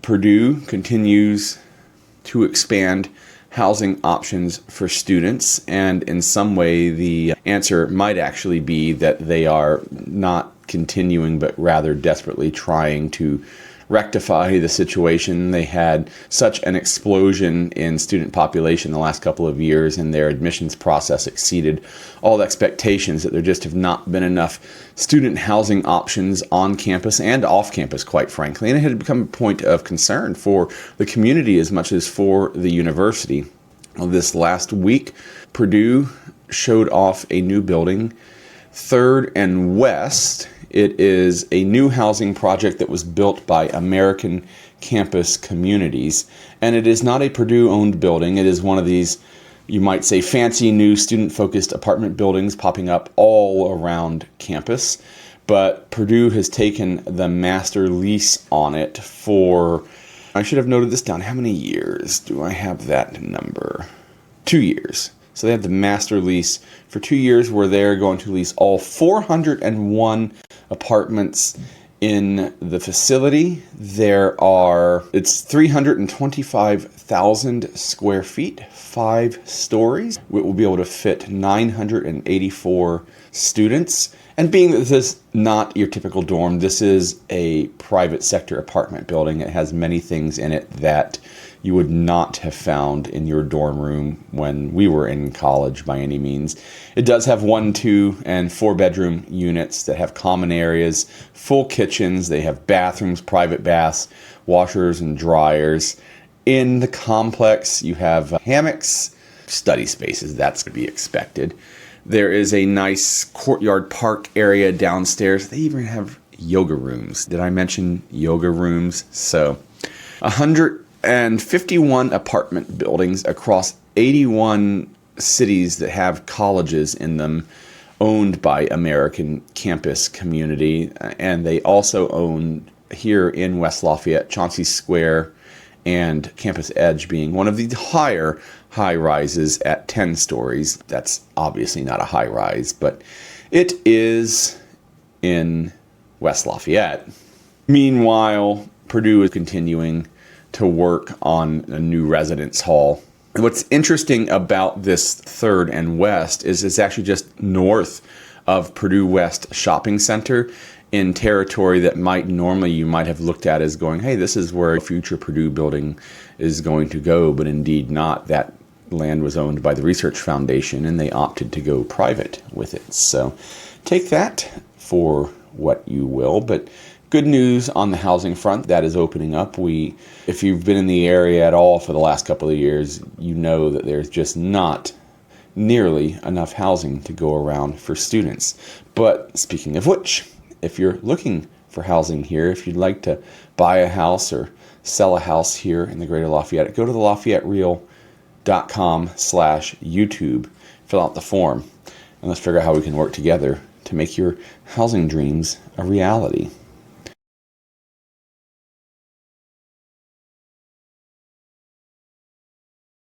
Purdue continues to expand housing options for students, and in some way the answer might actually be that they are not continuing but rather desperately trying to rectify the situation. They had such an explosion in student population the last couple of years, and their admissions process exceeded all expectations, that there just have not been enough student housing options on campus and off campus, quite frankly. And it had become a point of concern for the community as much as for the university. Well, this last week, Purdue showed off a new building, 3rd and West. It is a new housing project that was built by American Campus Communities, and it is not a Purdue-owned building. It is one of these, you might say, fancy new student-focused apartment buildings popping up all around campus. But Purdue has taken the master lease on it for, I should have noted this down, how many years? Do I have that number? 2 years. So they have the master lease for 2 years where they're going to lease all 401 apartments in the facility. It's 325,000 square feet, 5 stories. It will be able to fit 984 students. And being that this is not your typical dorm, this is a private sector apartment building. It has many things in it that you would not have found in your dorm room when we were in college by any means. It does have 1, 2, and 4 bedroom units that have common areas, full kitchens. They have bathrooms, private baths, washers and dryers. In the complex, you have hammocks, study spaces. That's to be expected. There is a nice courtyard park area downstairs. They even have yoga rooms. Did I mention yoga rooms? So 151 apartment buildings across 81 cities that have colleges in them, owned by American Campus Community. And they also own here in West Lafayette, Chauncey Square and Campus Edge being one of the higher high-rises at 10 stories. That's obviously not a high-rise, but it is in West Lafayette. Meanwhile, Purdue is continuing to work on a new residence hall. And what's interesting about this 3rd and West is it's actually just north of Purdue West Shopping Center, in territory that you might have looked at as going, hey, this is where a future Purdue building is going to go, but indeed not. That land was owned by the Research Foundation, and they opted to go private with it. So take that for what you will, but good news on the housing front. That is opening up. If you've been in the area at all for the last couple of years, you know that there's just not nearly enough housing to go around for students. But speaking of which, if you're looking for housing here, if you'd like to buy a house or sell a house here in the Greater Lafayette, go to the LafayetteReal.com/YouTube, fill out the form, and let's figure out how we can work together to make your housing dreams a reality.